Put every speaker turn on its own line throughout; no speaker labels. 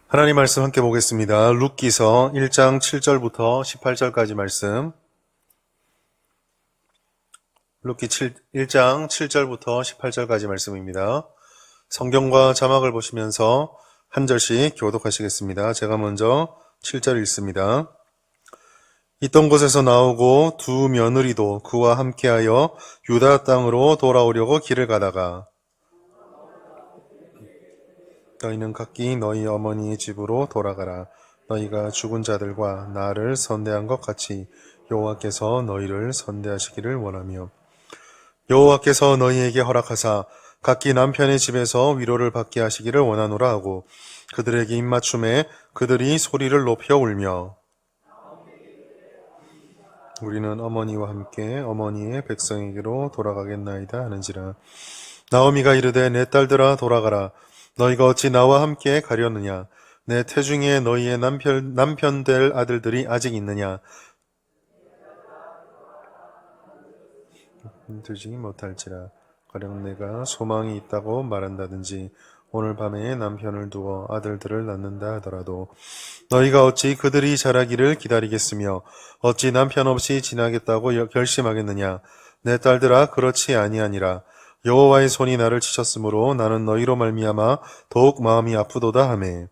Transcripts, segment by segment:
하나님 말씀 함께 보겠습니다. 룻기서 1장 7절부터 18절까지 말씀. 룻기 1장 7절부터 18절까지 말씀입니다. 성경과 자막을 보시면서 한 절씩 교독하시겠습니다. 제가 먼저 7절 읽습니다. 있던 곳에서 나오고 두 며느리도 그와 함께하여 유다 땅으로 돌아오려고 길을 가다가 너희는 각기 너희 어머니의 집으로 돌아가라. 너희가 죽은 자들과 나를 선대한 것 같이 여호와께서 너희를 선대하시기를 원하며 여호와께서 너희에게 허락하사 각기 남편의 집에서 위로를 받게 하시기를 원하노라 하고 그들에게 입맞춤에 그들이 소리를 높여 울며 우리는 어머니와 함께 어머니의 백성에게로 돌아가겠나이다 하는지라. 나오미가 이르되 내 딸들아 돌아가라. 너희가 어찌 나와 함께 가려느냐? 내 태중에 너희의 남편 될 아들들이 아직 있느냐? 들지 못할지라. 가령 내가 소망이 있다고 말한다든지 오늘 밤에 남편을 두어 아들들을 낳는다 하더라도 너희가 어찌 그들이 자라기를 기다리겠으며 어찌 남편 없이 지나겠다고 결심하겠느냐? 내 딸들아 그렇지 아니하니라. 여호와의 손이 나를 치셨으므로 나는 너희로 말미암아 더욱 마음이 아프도다 하매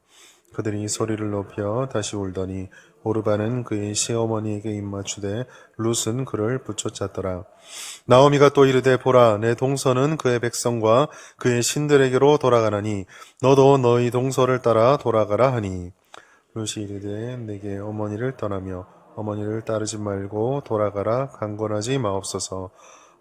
그들이 소리를 높여 다시 울더니 오르바는 그의 시어머니에게 입맞추되 룻은 그를 붙여찼더라. 나오미가 또 이르되 보라 내 동서는 그의 백성과 그의 신들에게로 돌아가나니 너도 너희 동서를 따라 돌아가라 하니 룻이 이르되 내게 어머니를 떠나며 어머니를 따르지 말고 돌아가라 강권하지 마옵소서.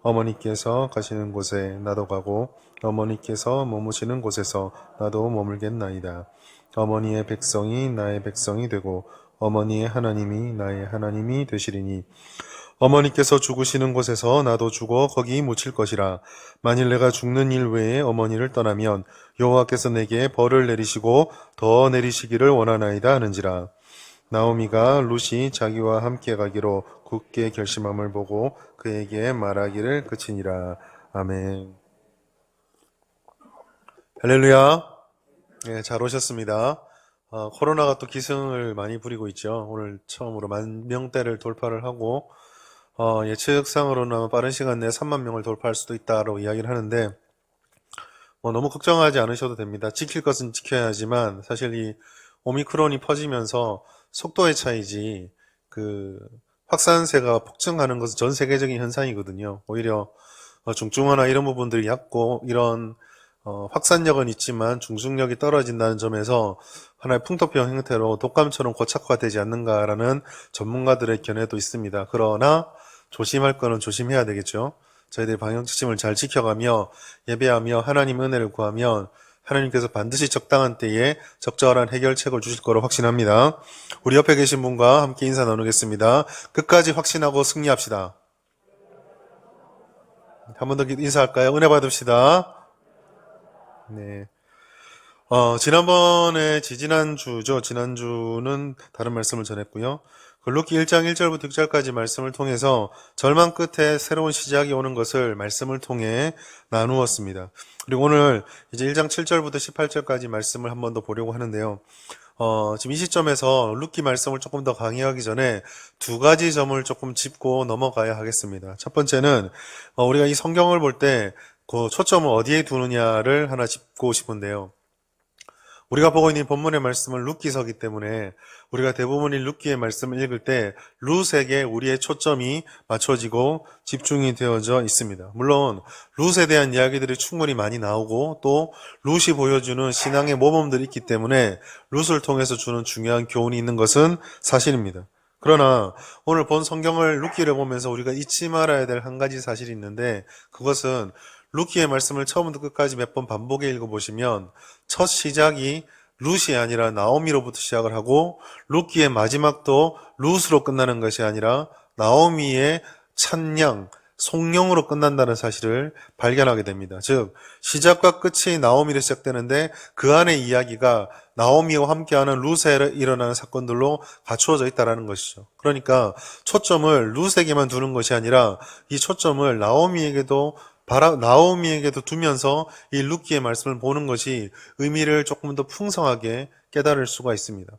어머니께서 가시는 곳에 나도 가고 어머니께서 머무시는 곳에서 나도 머물겠나이다. 어머니의 백성이 나의 백성이 되고 어머니의 하나님이 나의 하나님이 되시리니 어머니께서 죽으시는 곳에서 나도 죽어 거기 묻힐 것이라. 만일 내가 죽는 일 외에 어머니를 떠나면 여호와께서 내게 벌을 내리시고 더 내리시기를 원하나이다 하는지라. 나오미가 룻이 자기와 함께 가기로 굳게 결심함을 보고 그에게 말하기를 그치니라. 아멘. 할렐루야. 네, 잘 오셨습니다. 코로나가 또 기승을 많이 부리고 있죠. 오늘 처음으로 10,000명대를 돌파를 하고 예측상으로는 아마 빠른 시간 내에 30,000명을 돌파할 수도 있다고 이야기를 하는데 너무 걱정하지 않으셔도 됩니다. 지킬 것은 지켜야 하지만 사실 이 오미크론이 퍼지면서 속도의 차이지 그 확산세가 폭증하는 것은 전 세계적인 현상이거든요. 오히려 중증화나 이런 부분들이 얕고 이런 확산력은 있지만 중증력이 떨어진다는 점에서 하나의 풍토병 형태로 독감처럼 고착화되지 않는가라는 전문가들의 견해도 있습니다. 그러나 조심할 거는 조심해야 되겠죠. 저희들이 방역지침을 잘 지켜가며 예배하며 하나님 은혜를 구하면 하나님께서 반드시 적당한 때에 적절한 해결책을 주실 거로 확신합니다. 우리 옆에 계신 분과 함께 인사 나누겠습니다. 끝까지 확신하고 승리합시다. 한 번 더 인사할까요? 은혜 받읍시다. 네. 지난번에 지난주죠. 지난주는 다른 말씀을 전했고요. 룻기 1장 1절부터 6절까지 말씀을 통해서 절망 끝에 새로운 시작이 오는 것을 말씀을 통해 나누었습니다. 그리고 오늘 이제 1장 7절부터 18절까지 말씀을 한 번 더 보려고 하는데요. 지금 이 시점에서 룻기 말씀을 조금 더 강의하기 전에 두 가지 점을 조금 짚고 넘어가야 하겠습니다. 첫 번째는 우리가 이 성경을 볼 때 그 초점을 어디에 두느냐를 하나 짚고 싶은데요. 우리가 보고 있는 본문의 말씀은 룻기서기 때문에 우리가 대부분이 룻기의 말씀을 읽을 때 룻에게 우리의 초점이 맞춰지고 집중이 되어져 있습니다. 물론 룻에 대한 이야기들이 충분히 많이 나오고 또 룻이 보여주는 신앙의 모범들이 있기 때문에 룻을 통해서 주는 중요한 교훈이 있는 것은 사실입니다. 그러나 오늘 본 성경을 룻기를 보면서 우리가 잊지 말아야 될 한 가지 사실이 있는데 그것은 룻기의 말씀을 처음부터 끝까지 몇 번 반복해 읽어보시면 첫 시작이 룻이 아니라 나오미로부터 시작을 하고 룻기의 마지막도 룻으로 끝나는 것이 아니라 나오미의 찬양, 송영으로 끝난다는 사실을 발견하게 됩니다. 즉 시작과 끝이 나오미로 시작되는데 그 안에 이야기가 나오미와 함께하는 룻에 일어나는 사건들로 갖추어져 있다는 것이죠. 그러니까 초점을 룻에게만 두는 것이 아니라 이 초점을 나오미에게도 나오미에게도 두면서 이 룻기의 말씀을 보는 것이 의미를 조금 더 풍성하게 깨달을 수가 있습니다.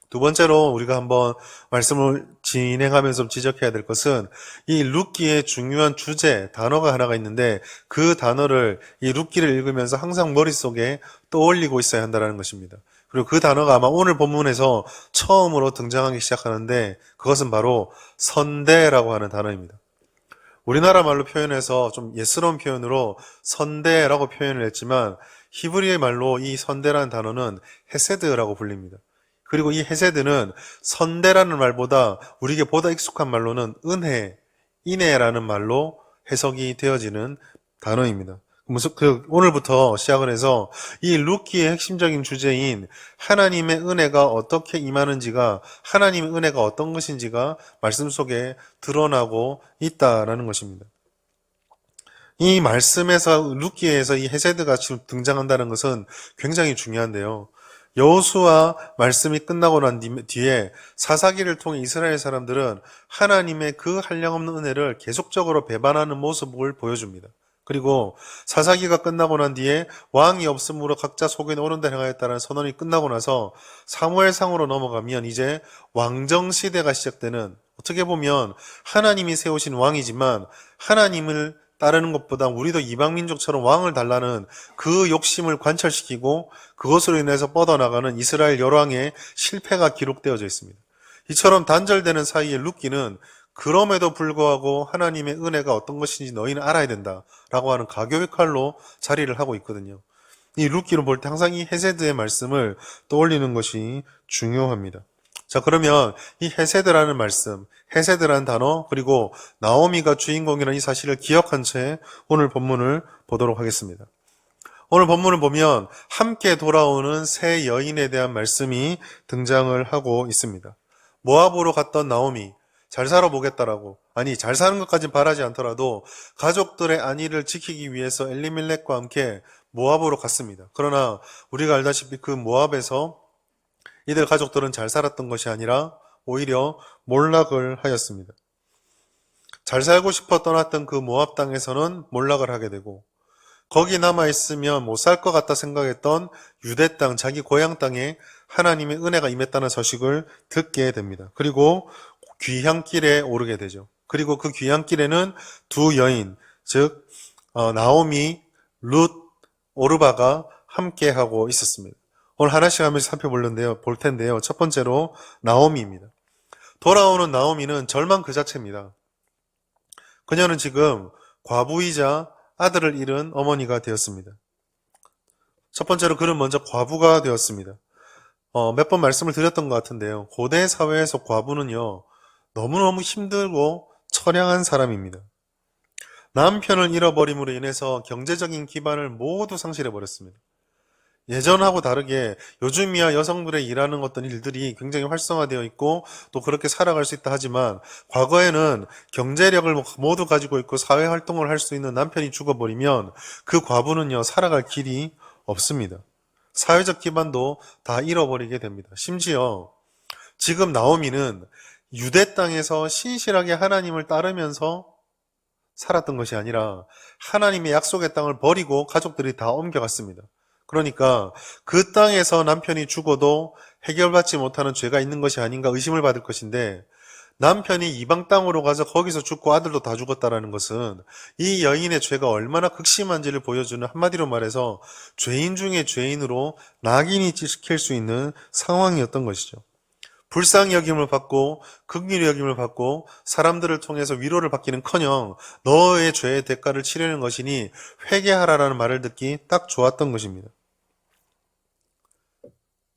두 번째로 우리가 한번 말씀을 진행하면서 지적해야 될 것은 이 룻기의 중요한 주제, 단어가 하나가 있는데 그 단어를 이 룻기를 읽으면서 항상 머릿속에 떠올리고 있어야 한다는 것입니다. 그리고 그 단어가 아마 오늘 본문에서 처음으로 등장하기 시작하는데 그것은 바로 선대라고 하는 단어입니다. 우리나라 말로 표현해서 좀 예스러운 표현으로 선대라고 표현을 했지만 히브리의 말로 이 선대라는 단어는 헤세드라고 불립니다. 그리고 이 헤세드는 선대라는 말보다 우리에게 보다 익숙한 말로는 은혜, 인애라는 말로 해석이 되어지는 단어입니다. 오늘부터 시작을 해서 이 룻기의 핵심적인 주제인 하나님의 은혜가 어떻게 임하는지가, 하나님의 은혜가 어떤 것인지가 말씀 속에 드러나고 있다라는 것입니다. 이 말씀에서 룻기에서 이 헤세드가 지금 등장한다는 것은 굉장히 중요한데요. 여호수아 말씀이 끝나고 난 뒤에 사사기를 통해 이스라엘 사람들은 하나님의 그 한량없는 은혜를 계속적으로 배반하는 모습을 보여줍니다. 그리고 사사기가 끝나고 난 뒤에 왕이 없으므로 각자 소견에 오른 대로 행하였다는 선언이 끝나고 나서 사무엘상으로 넘어가면 이제 왕정시대가 시작되는, 어떻게 보면 하나님이 세우신 왕이지만 하나님을 따르는 것보다 우리도 이방민족처럼 왕을 달라는 그 욕심을 관철시키고 그것으로 인해서 뻗어나가는 이스라엘 열왕의 실패가 기록되어져 있습니다. 이처럼 단절되는 사이에 룻기는 그럼에도 불구하고 하나님의 은혜가 어떤 것인지 너희는 알아야 된다라고 하는 가교의 칼로 자리를 하고 있거든요. 이 룻기를 볼 때 항상 이 헤세드의 말씀을 떠올리는 것이 중요합니다. 자, 그러면 이 헤세드라는 말씀, 헤세드라는 단어, 그리고 나오미가 주인공이라는 이 사실을 기억한 채 오늘 본문을 보도록 하겠습니다. 오늘 본문을 보면 함께 돌아오는 세 여인에 대한 말씀이 등장을 하고 있습니다. 모압으로 갔던 나오미, 잘 살아보겠다라고, 아니 잘 사는 것까지는 바라지 않더라도 가족들의 안위를 지키기 위해서 엘리멜렉과 함께 모압으로 갔습니다. 그러나 우리가 알다시피 그 모압에서 이들 가족들은 잘 살았던 것이 아니라 오히려 몰락을 하였습니다. 잘 살고 싶어 떠났던 그 모압 땅에서는 몰락을 하게 되고, 거기 남아있으면 못 살 것 같다 생각했던 유대 땅, 자기 고향 땅에 하나님의 은혜가 임했다는 소식을 듣게 됩니다. 그리고 귀향길에 오르게 되죠. 그리고 그 귀향길에는 두 여인, 즉 나오미, 룻, 오르바가 함께하고 있었습니다. 오늘 하나씩 하면서 볼 텐데요. 첫 번째로 나오미입니다. 돌아오는 나오미는 절망 그 자체입니다. 그녀는 지금 과부이자 아들을 잃은 어머니가 되었습니다. 첫 번째로 그는 먼저 과부가 되었습니다. 몇 번 말씀을 드렸던 것 같은데요. 고대 사회에서 과부는요, 너무너무 힘들고 처량한 사람입니다. 남편을 잃어버림으로 인해서 경제적인 기반을 모두 상실해버렸습니다. 예전하고 다르게 요즘이야 여성들의 일하는 어떤 일들이 굉장히 활성화되어 있고 또 그렇게 살아갈 수 있다 하지만 과거에는 경제력을 모두 가지고 있고 사회활동을 할 수 있는 남편이 죽어버리면 그 과부는요 살아갈 길이 없습니다. 사회적 기반도 다 잃어버리게 됩니다. 심지어 지금 나오미는 유대 땅에서 신실하게 하나님을 따르면서 살았던 것이 아니라 하나님의 약속의 땅을 버리고 가족들이 다 옮겨갔습니다. 그러니까 그 땅에서 남편이 죽어도 해결받지 못하는 죄가 있는 것이 아닌가 의심을 받을 것인데, 남편이 이방 땅으로 가서 거기서 죽고 아들도 다 죽었다라는 것은 이 여인의 죄가 얼마나 극심한지를 보여주는, 한마디로 말해서 죄인 중에 죄인으로 낙인이 찍힐 수 있는 상황이었던 것이죠. 불쌍히 여김을 받고 긍휼히 여김을 받고 사람들을 통해서 위로를 받기는커녕 너의 죄의 대가를 치르는 것이니 회개하라라는 말을 듣기 딱 좋았던 것입니다.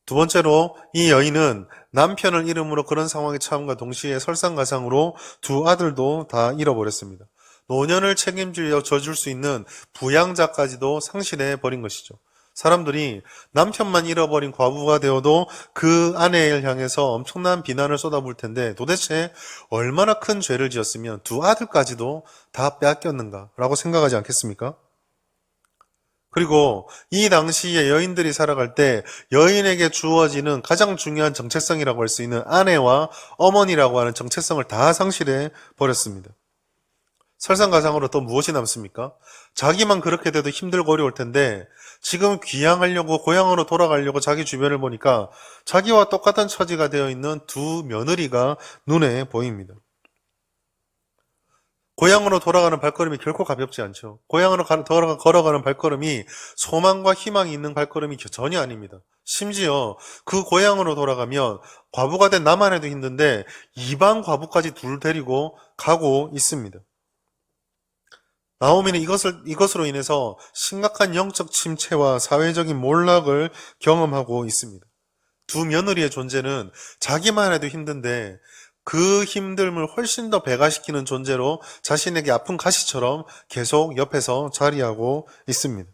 두 번째로 이 여인은 남편을 잃음으로 그런 상황에 처함과 동시에 설상가상으로 두 아들도 다 잃어버렸습니다. 노년을 책임져 줄 수 있는 부양자까지도 상실해 버린 것이죠. 사람들이 남편만 잃어버린 과부가 되어도 그 아내를 향해서 엄청난 비난을 쏟아부을 텐데 도대체 얼마나 큰 죄를 지었으면 두 아들까지도 다 빼앗겼는가라고 생각하지 않겠습니까? 그리고 이 당시에 여인들이 살아갈 때 여인에게 주어지는 가장 중요한 정체성이라고 할 수 있는 아내와 어머니라고 하는 정체성을 다 상실해 버렸습니다. 설상가상으로 또 무엇이 남습니까? 자기만 그렇게 돼도 힘들고 어려울 텐데 지금 귀향하려고 고향으로 돌아가려고 자기 주변을 보니까 자기와 똑같은 처지가 되어 있는 두 며느리가 눈에 보입니다. 고향으로 돌아가는 발걸음이 결코 가볍지 않죠. 고향으로 걸어가는 발걸음이 소망과 희망이 있는 발걸음이 전혀 아닙니다. 심지어 그 고향으로 돌아가면 과부가 된 나만 해도 힘든데 이방 과부까지 둘 데리고 가고 있습니다. 나오미는 이것으로 인해서 심각한 영적 침체와 사회적인 몰락을 경험하고 있습니다. 두 며느리의 존재는 자기만 해도 힘든데 그 힘듦을 훨씬 더 배가시키는 존재로 자신에게 아픈 가시처럼 계속 옆에서 자리하고 있습니다.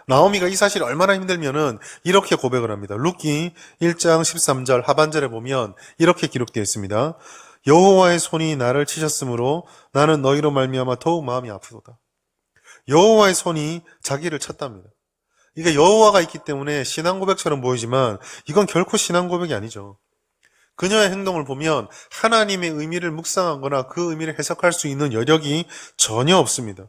나오미가 이 사실이 얼마나 힘들면은 이렇게 고백을 합니다. 룻기 1장 13절 하반절에 보면 이렇게 기록되어 있습니다. 여호와의 손이 나를 치셨으므로 나는 너희로 말미암아 더욱 마음이 아프도다. 여호와의 손이 자기를 쳤답니다. 이게 여호와가 있기 때문에 신앙 고백처럼 보이지만 이건 결코 신앙 고백이 아니죠. 그녀의 행동을 보면 하나님의 의미를 묵상하거나 그 의미를 해석할 수 있는 여력이 전혀 없습니다.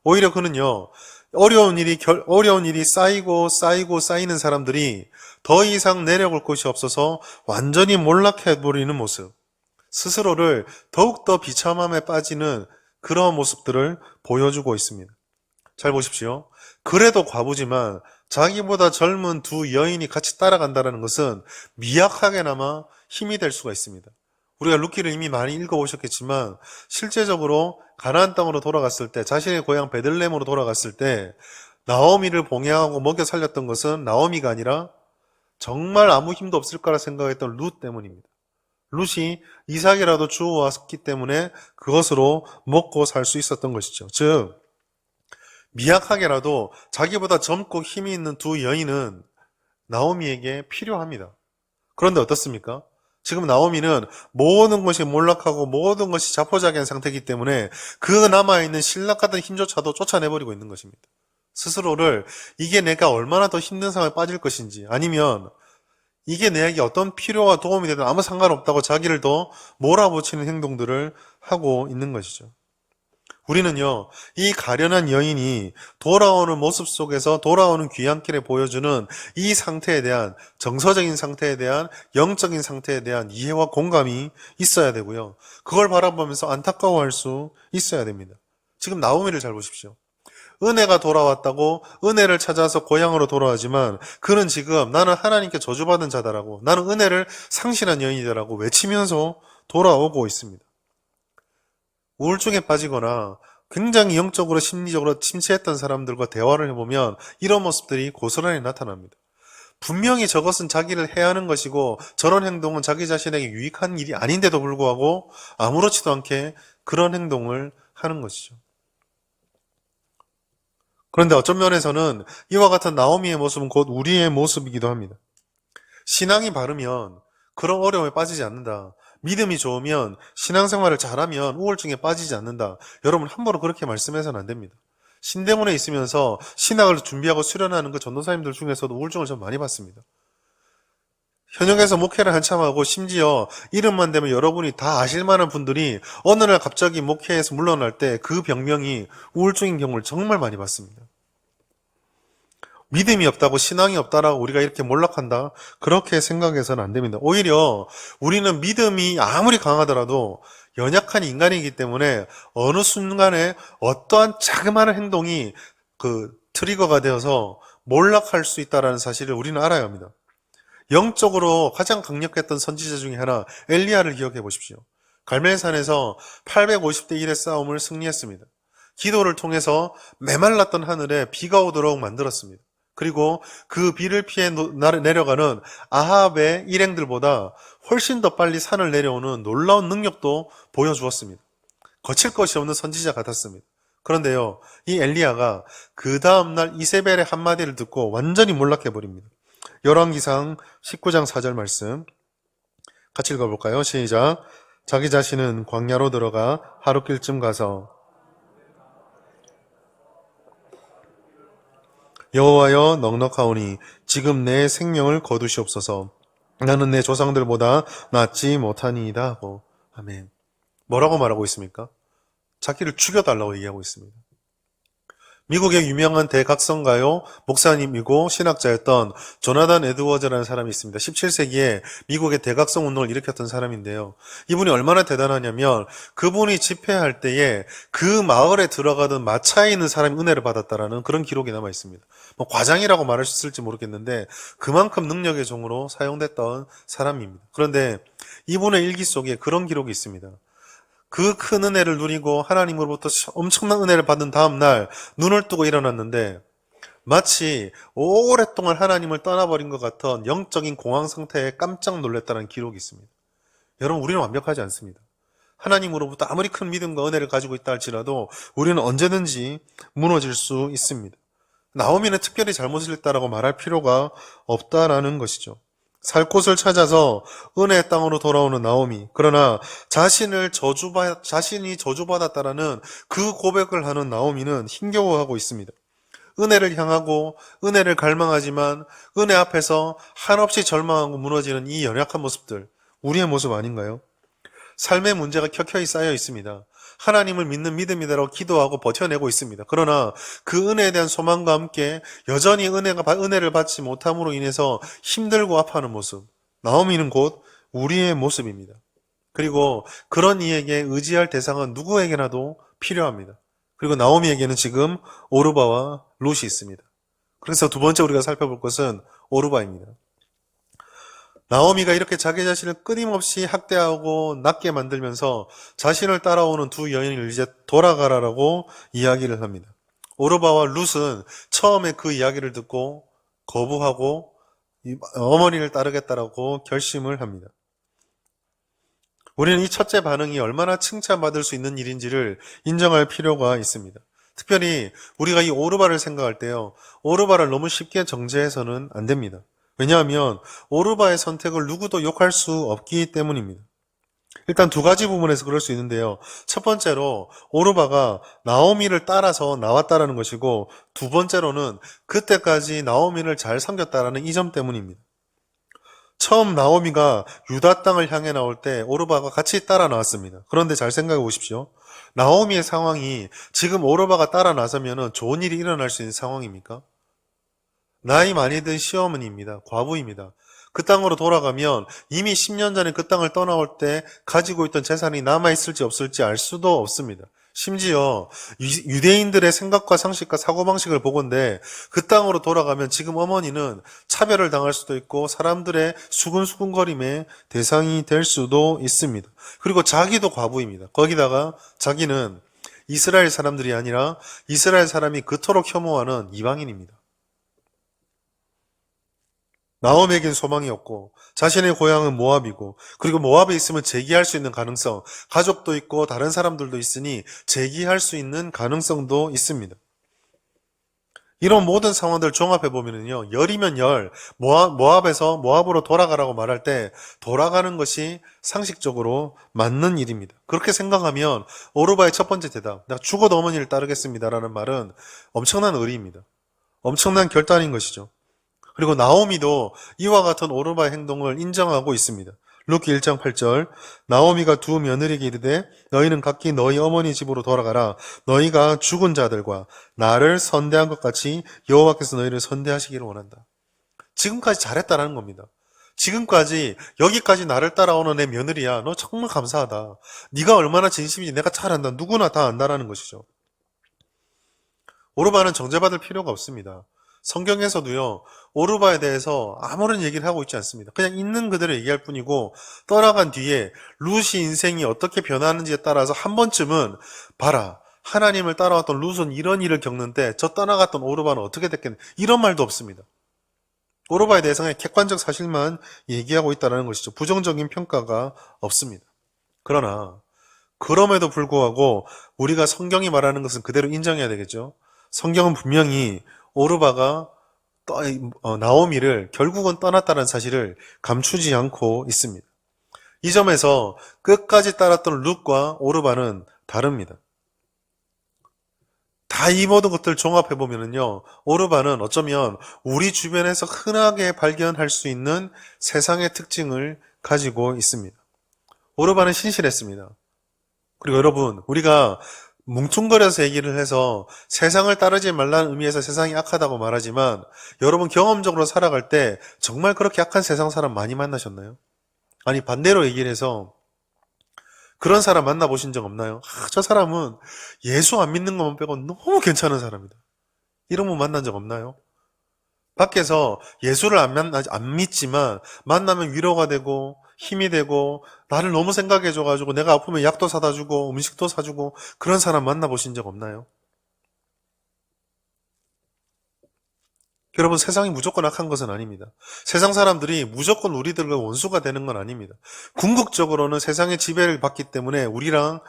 오히려 그는요, 어려운 일이 쌓이는 사람들이 더 이상 내려올 곳이 없어서 완전히 몰락해버리는 모습, 스스로를 더욱더 비참함에 빠지는 그런 모습들을 보여주고 있습니다. 잘 보십시오. 그래도 과부지만 자기보다 젊은 두 여인이 같이 따라간다는 것은 미약하게나마 힘이 될 수가 있습니다. 우리가 룻기를 이미 많이 읽어보셨겠지만 실제적으로 가나안 땅으로 돌아갔을 때, 자신의 고향 베들레헴으로 돌아갔을 때 나오미를 봉양하고 먹여 살렸던 것은 나오미가 아니라 정말 아무 힘도 없을 거라 생각했던 룻 때문입니다. 룻이 이삭이라도 주워왔기 때문에 그것으로 먹고 살 수 있었던 것이죠. 즉 미약하게라도 자기보다 젊고 힘이 있는 두 여인은 나오미에게 필요합니다. 그런데 어떻습니까? 지금 나오미는 모든 것이 몰락하고 모든 것이 자포자기한 상태이기 때문에 그 남아있는 신락 같은 힘조차도 쫓아내버리고 있는 것입니다. 스스로를 이게 내가 얼마나 더 힘든 상황에 빠질 것인지, 아니면 이게 내게 어떤 필요와 도움이 되든 아무 상관없다고 자기를 더 몰아붙이는 행동들을 하고 있는 것이죠. 우리는요, 이 가련한 여인이 돌아오는 모습 속에서 돌아오는 귀향길에 보여주는 이 상태에 대한, 정서적인 상태에 대한, 영적인 상태에 대한 이해와 공감이 있어야 되고요. 그걸 바라보면서 안타까워할 수 있어야 됩니다. 지금 나오미를 잘 보십시오. 은혜가 돌아왔다고 은혜를 찾아서 고향으로 돌아가지만 그는 지금 나는 하나님께 저주받은 자다라고, 나는 은혜를 상실한 여인이다라고 외치면서 돌아오고 있습니다. 우울증에 빠지거나 굉장히 영적으로 심리적으로 침체했던 사람들과 대화를 해보면 이런 모습들이 고스란히 나타납니다. 분명히 저것은 자기를 해하는 것이고 저런 행동은 자기 자신에게 유익한 일이 아닌데도 불구하고 아무렇지도 않게 그런 행동을 하는 것이죠. 그런데 어떤 면에서는 이와 같은 나오미의 모습은 곧 우리의 모습이기도 합니다. 신앙이 바르면 그런 어려움에 빠지지 않는다. 믿음이 좋으면 신앙생활을 잘하면 우울증에 빠지지 않는다. 여러분 함부로 그렇게 말씀해서는 안 됩니다. 신대문에 있으면서 신학을 준비하고 수련하는 그 전도사님들 중에서도 우울증을 좀 많이 받습니다. 현역에서 목회를 한참 하고 심지어 이름만 되면 여러분이 다 아실 만한 분들이 어느 날 갑자기 목회에서 물러날 때 그 병명이 우울증인 경우를 정말 많이 봤습니다. 믿음이 없다고, 신앙이 없다라고 우리가 이렇게 몰락한다? 그렇게 생각해서는 안 됩니다. 오히려 우리는 믿음이 아무리 강하더라도 연약한 인간이기 때문에 어느 순간에 어떠한 자그마한 행동이 그 트리거가 되어서 몰락할 수 있다는 사실을 우리는 알아야 합니다. 영적으로 가장 강력했던 선지자 중에 하나 엘리야를 기억해 보십시오. 갈멜산에서 850대 1의 싸움을 승리했습니다. 기도를 통해서 메말랐던 하늘에 비가 오도록 만들었습니다. 그리고 그 비를 피해 내려가는 아합의 일행들보다 훨씬 더 빨리 산을 내려오는 놀라운 능력도 보여주었습니다. 거칠 것이 없는 선지자 같았습니다. 그런데요, 이 엘리야가 그 다음날 이세벨의 한마디를 듣고 완전히 몰락해버립니다. 열왕기상 19장 4절 말씀 같이 읽어볼까요? 시작. 자기 자신은 광야로 들어가 하룻길쯤 가서 여호와여 넉넉하오니 지금 내 생명을 거두시옵소서. 나는 내 조상들보다 낫지 못하니이다 하고. 아멘. 뭐라고 말하고 있습니까? 자기를 죽여달라고 얘기하고 있습니다. 미국의 유명한 대각성가요 목사님이고 신학자였던 조나단 에드워즈라는 사람이 있습니다. 17세기에 미국의 대각성 운동을 일으켰던 사람인데요. 이분이 얼마나 대단하냐면 그분이 집회할 때에 그 마을에 들어가던 마차에 있는 사람이 은혜를 받았다라는 그런 기록이 남아 있습니다. 뭐 과장이라고 말할 수 있을지 모르겠는데 그만큼 능력의 종으로 사용됐던 사람입니다. 그런데 이분의 일기 속에 그런 기록이 있습니다. 그 큰 은혜를 누리고 하나님으로부터 엄청난 은혜를 받은 다음 날 눈을 뜨고 일어났는데 마치 오랫동안 하나님을 떠나버린 것 같은 영적인 공황 상태에 깜짝 놀랐다는 기록이 있습니다. 여러분, 우리는 완벽하지 않습니다. 하나님으로부터 아무리 큰 믿음과 은혜를 가지고 있다 할지라도 우리는 언제든지 무너질 수 있습니다. 나오미는 특별히 잘못을 했다라고 말할 필요가 없다라는 것이죠. 살 곳을 찾아서 은혜의 땅으로 돌아오는 나오미. 그러나 자신이 저주받았다라는 그 고백을 하는 나오미는 힘겨워하고 있습니다. 은혜를 향하고 은혜를 갈망하지만 은혜 앞에서 한없이 절망하고 무너지는 이 연약한 모습들, 우리의 모습 아닌가요? 삶의 문제가 켜켜이 쌓여 있습니다. 하나님을 믿는 믿음이다라고 기도하고 버텨내고 있습니다. 그러나 그 은혜에 대한 소망과 함께 여전히 은혜를 받지 못함으로 인해서 힘들고 아파하는 모습. 나오미는 곧 우리의 모습입니다. 그리고 그런 이에게 의지할 대상은 누구에게나도 필요합니다. 그리고 나오미에게는 지금 오르바와 룻이 있습니다. 그래서 두 번째 우리가 살펴볼 것은 오르바입니다. 나오미가 이렇게 자기 자신을 끊임없이 학대하고 낮게 만들면서 자신을 따라오는 두 여인을 이제 돌아가라라고 이야기를 합니다. 오르바와 룻은 처음에 그 이야기를 듣고 거부하고 어머니를 따르겠다라고 결심을 합니다. 우리는 이 첫째 반응이 얼마나 칭찬받을 수 있는 일인지를 인정할 필요가 있습니다. 특별히 우리가 이 오르바를 생각할 때요, 오르바를 너무 쉽게 정죄해서는 안 됩니다. 왜냐하면 오르바의 선택을 누구도 욕할 수 없기 때문입니다. 일단 두 가지 부분에서 그럴 수 있는데요. 첫 번째로 오르바가 나오미를 따라서 나왔다라는 것이고, 두 번째로는 그때까지 나오미를 잘 섬겼다라는 이 점 때문입니다. 처음 나오미가 유다 땅을 향해 나올 때 오르바가 같이 따라 나왔습니다. 그런데 잘 생각해 보십시오. 나오미의 상황이 지금 오르바가 따라 나서면 좋은 일이 일어날 수 있는 상황입니까? 나이 많이 든 시어머니입니다. 과부입니다. 그 땅으로 돌아가면 이미 10년 전에 그 땅을 떠나올 때 가지고 있던 재산이 남아있을지 없을지 알 수도 없습니다. 심지어 유대인들의 생각과 상식과 사고방식을 보건대 그 땅으로 돌아가면 지금 어머니는 차별을 당할 수도 있고 사람들의 수근수근거림의 대상이 될 수도 있습니다. 그리고 자기도 과부입니다. 거기다가 자기는 이스라엘 사람들이 아니라 이스라엘 사람이 그토록 혐오하는 이방인입니다. 나오미에겐 소망이 없고 자신의 고향은 모압이고, 그리고 모압에 있으면 재기할 수 있는 가능성, 가족도 있고 다른 사람들도 있으니 재기할 수 있는 가능성도 있습니다. 이런 모든 상황들을 종합해보면요, 열이면 열, 모압으로 돌아가라고 말할 때 돌아가는 것이 상식적으로 맞는 일입니다. 그렇게 생각하면 오르바의 첫 번째 대답, 내가 죽어도 어머니를 따르겠습니다라는 말은 엄청난 의리입니다. 엄청난 결단인 것이죠. 그리고 나오미도 이와 같은 오르바의 행동을 인정하고 있습니다. 룻기 1장 8절, 나오미가 두 며느리에게 이르되 너희는 각기 너희 어머니 집으로 돌아가라. 너희가 죽은 자들과 나를 선대한 것 같이 여호와께서 너희를 선대하시기를 원한다. 지금까지 잘했다라는 겁니다. 지금까지 여기까지 나를 따라오는 내 며느리야, 너 정말 감사하다. 네가 얼마나 진심인지 내가 잘 안다. 누구나 다 안다라는 것이죠. 오르바는 정죄받을 필요가 없습니다. 성경에서도요, 오르바에 대해서 아무런 얘기를 하고 있지 않습니다. 그냥 있는 그대로 얘기할 뿐이고, 떠나간 뒤에 룻이 인생이 어떻게 변하는지에 따라서 한 번쯤은 봐라, 하나님을 따라왔던 룻은 이런 일을 겪는데 저 떠나갔던 오르바는 어떻게 됐겠네, 이런 말도 없습니다. 오르바에 대해서 그냥 객관적 사실만 얘기하고 있다는 것이죠. 부정적인 평가가 없습니다. 그러나 그럼에도 불구하고 우리가 성경이 말하는 것은 그대로 인정해야 되겠죠. 성경은 분명히 오르바가 나오미를 결국은 떠났다는 사실을 감추지 않고 있습니다. 이 점에서 끝까지 따랐던 룻과 오르바는 다릅니다. 다 이 모든 것들을 종합해보면요, 오르바는 어쩌면 우리 주변에서 흔하게 발견할 수 있는 세상의 특징을 가지고 있습니다. 오르바는 신실했습니다. 그리고 여러분, 우리가 뭉퉁거려서 얘기를 해서 세상을 따르지 말라는 의미에서 세상이 악하다고 말하지만 여러분 경험적으로 살아갈 때 정말 그렇게 악한 세상 사람 많이 만나셨나요? 아니 반대로 얘기를 해서 그런 사람 만나보신 적 없나요? 저 사람은 예수 안 믿는 것만 빼고 너무 괜찮은 사람이다. 이런 분 만난 적 없나요? 밖에서 예수를 안 믿지만 만나면 위로가 되고 힘이 되고 나를 너무 생각해줘가지고 내가 아프면 약도 사다 주고 음식도 사주고 그런 사람 만나보신 적 없나요? 여러분 세상이 무조건 악한 것은 아닙니다. 세상 사람들이 무조건 우리들과 원수가 되는 건 아닙니다. 궁극적으로는 세상의 지배를 받기 때문에 우리랑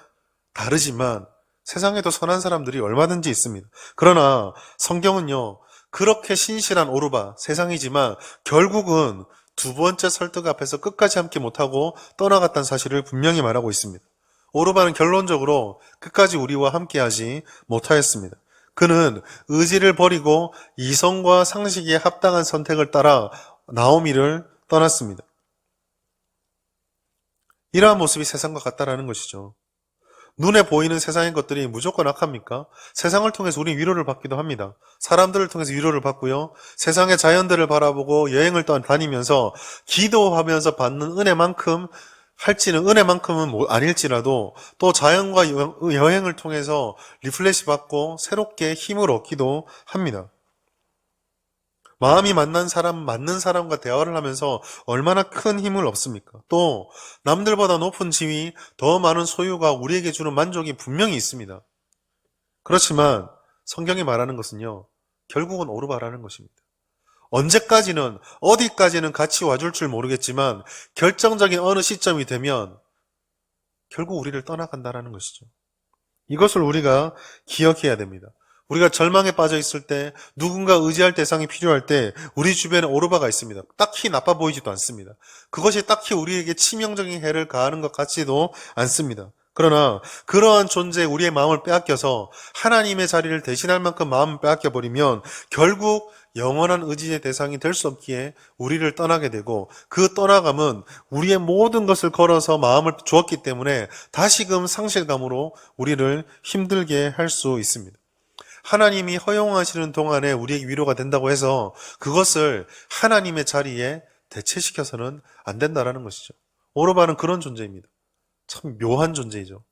다르지만 세상에도 선한 사람들이 얼마든지 있습니다. 그러나 성경은요, 그렇게 신실한 오르바, 세상이지만 결국은 두 번째 설득 앞에서 끝까지 함께 못하고 떠나갔다는 사실을 분명히 말하고 있습니다. 오르바는 결론적으로 끝까지 우리와 함께하지 못하였습니다. 그는 의지를 버리고 이성과 상식에 합당한 선택을 따라 나오미를 떠났습니다. 이러한 모습이 세상과 같다라는 것이죠. 눈에 보이는 세상의 것들이 무조건 악합니까? 세상을 통해서 우리 위로를 받기도 합니다. 사람들을 통해서 위로를 받고요. 세상의 자연들을 바라보고 여행을 다니면서 기도하면서 받는 은혜만큼 할지는 은혜만큼은 아닐지라도 또 자연과 여행을 통해서 리플레시 받고 새롭게 힘을 얻기도 합니다. 마음이 맞는 사람과 대화를 하면서 얼마나 큰 힘을 얻습니까? 또 남들보다 높은 지위, 더 많은 소유가 우리에게 주는 만족이 분명히 있습니다. 그렇지만 성경이 말하는 것은요, 결국은 오르바라는 것입니다. 언제까지는 어디까지는 같이 와줄 줄 모르겠지만 결정적인 어느 시점이 되면 결국 우리를 떠나간다라는 것이죠. 이것을 우리가 기억해야 됩니다. 우리가 절망에 빠져 있을 때, 누군가 의지할 대상이 필요할 때 우리 주변에 오르바가 있습니다. 딱히 나빠 보이지도 않습니다. 그것이 딱히 우리에게 치명적인 해를 가하는 것 같지도 않습니다. 그러나 그러한 존재에 우리의 마음을 빼앗겨서 하나님의 자리를 대신할 만큼 마음을 빼앗겨버리면 결국 영원한 의지의 대상이 될 수 없기에 우리를 떠나게 되고, 그 떠나감은 우리의 모든 것을 걸어서 마음을 주었기 때문에 다시금 상실감으로 우리를 힘들게 할 수 있습니다. 하나님이 허용하시는 동안에 우리에게 위로가 된다고 해서 그것을 하나님의 자리에 대체시켜서는 안 된다라는 것이죠. 오르바는 그런 존재입니다. 참 묘한 존재이죠.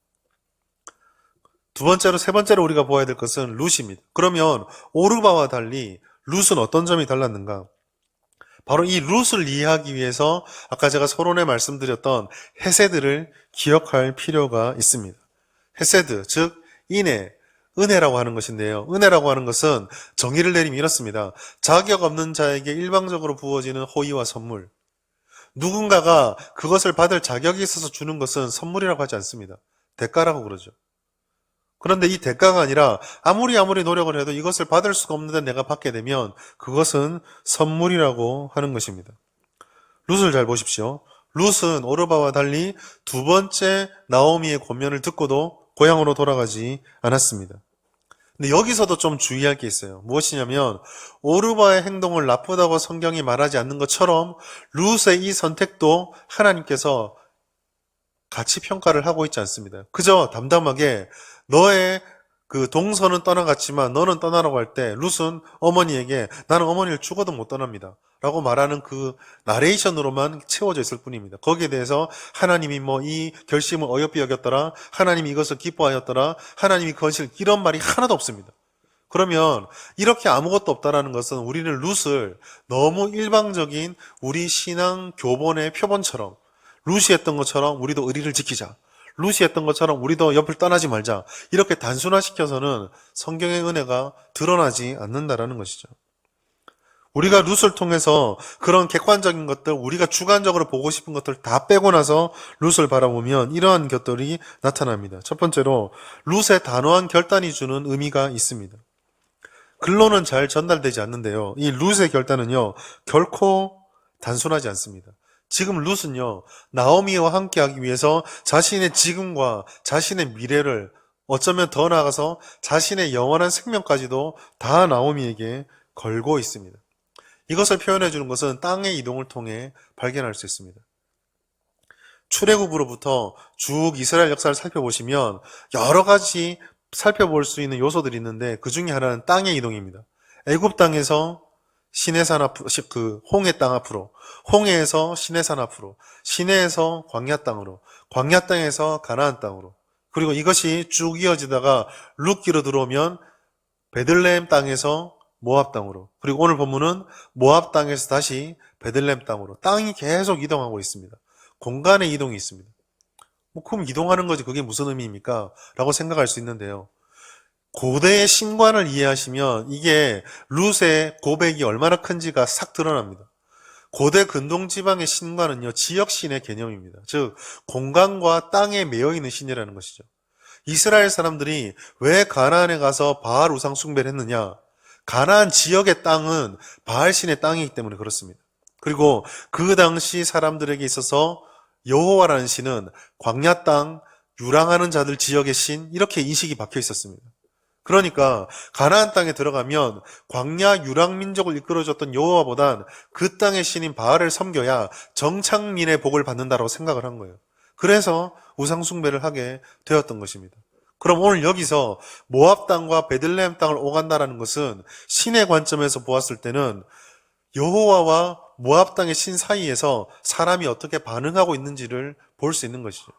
두 번째로, 세 번째로 우리가 보아야 될 것은 룻입니다. 그러면 오르바와 달리 룻은 어떤 점이 달랐는가? 바로 이 룻을 이해하기 위해서 아까 제가 서론에 말씀드렸던 헤세드를 기억할 필요가 있습니다. 헤세드, 즉 인애, 은혜라고 하는 것인데요. 은혜라고 하는 것은 정의를 내리면 이렇습니다. 자격 없는 자에게 일방적으로 부어지는 호의와 선물. 누군가가 그것을 받을 자격이 있어서 주는 것은 선물이라고 하지 않습니다. 대가라고 그러죠. 그런데 이 대가가 아니라 아무리 노력을 해도 이것을 받을 수가 없는데 내가 받게 되면 그것은 선물이라고 하는 것입니다. 룻을 잘 보십시오. 룻은 오르바와 달리 두 번째 나오미의 권면을 듣고도 고향으로 돌아가지 않았습니다. 근데 여기서도 좀 주의할 게 있어요. 무엇이냐면 오르바의 행동을 나쁘다고 성경이 말하지 않는 것처럼 룻의 이 선택도 하나님께서 같이 평가를 하고 있지 않습니다. 그저 담담하게 너의 그 동서는 떠나갔지만 너는 떠나라고 할 때 룻은 어머니에게 나는 어머니를 죽어도 못 떠납니다 라고 말하는 그 나레이션으로만 채워져 있을 뿐입니다. 거기에 대해서 하나님이 뭐 이 결심을 어여삐 여겼더라, 하나님이 이것을 기뻐하였더라, 하나님이 그것을, 이런 말이 하나도 없습니다. 그러면 이렇게 아무것도 없다라는 것은 우리는 룻을 너무 일방적인 우리 신앙 교본의 표본처럼, 룻이 했던 것처럼 우리도 의리를 지키자, 룻이 했던 것처럼 우리도 옆을 떠나지 말자, 이렇게 단순화시켜서는 성경의 은혜가 드러나지 않는다라는 것이죠. 우리가 룻을 통해서 그런 객관적인 것들, 우리가 주관적으로 보고 싶은 것들 다 빼고 나서 룻을 바라보면 이러한 것들이 나타납니다. 첫 번째로 룻의 단호한 결단이 주는 의미가 있습니다. 글로는 잘 전달되지 않는데요, 이 룻의 결단은요 결코 단순하지 않습니다. 지금 룻은요 나오미와 함께하기 위해서 자신의 지금과 자신의 미래를, 어쩌면 더 나아가서 자신의 영원한 생명까지도 다 나오미에게 걸고 있습니다. 이것을 표현해 주는 것은 땅의 이동을 통해 발견할 수 있습니다. 출애굽으로부터 쭉 이스라엘 역사를 살펴보시면 여러 가지 살펴볼 수 있는 요소들이 있는데 그 중에 하나는 땅의 이동입니다. 애굽 땅에서 시내산 앞으로, 홍해 땅 앞으로, 홍해에서 시내산 앞으로, 시내에서 광야 땅으로, 광야 땅에서 가나안 땅으로, 그리고 이것이 쭉 이어지다가 룻기로 들어오면 베들레헴 땅에서 모압 땅으로, 그리고 오늘 본문은 모압 땅에서 다시 베들레헴 땅으로 땅이 계속 이동하고 있습니다. 공간의 이동이 있습니다. 그럼 이동하는 거지 그게 무슨 의미입니까? 라고 생각할 수 있는데요. 고대의 신관을 이해하시면 이게 룻의 고백이 얼마나 큰지가 싹 드러납니다. 고대 근동지방의 신관은요, 지역신의 개념입니다. 즉, 공간과 땅에 매여있는 신이라는 것이죠. 이스라엘 사람들이 왜 가나안에 가서 바알 우상 숭배를 했느냐? 가나안 지역의 땅은 바알 신의 땅이기 때문에 그렇습니다. 그리고 그 당시 사람들에게 있어서 여호와라는 신은 광야 땅, 유랑하는 자들 지역의 신, 이렇게 인식이 박혀 있었습니다. 그러니까 가나안 땅에 들어가면 광야 유랑 민족을 이끌어줬던 여호와보단 그 땅의 신인 바알을 섬겨야 정착민의 복을 받는다고 생각을 한 거예요. 그래서 우상 숭배를 하게 되었던 것입니다. 그럼 오늘 여기서 모압 땅과 베들레헴 땅을 오간다라는 것은 신의 관점에서 보았을 때는 여호와와 모압 땅의 신 사이에서 사람이 어떻게 반응하고 있는지를 볼 수 있는 것이죠.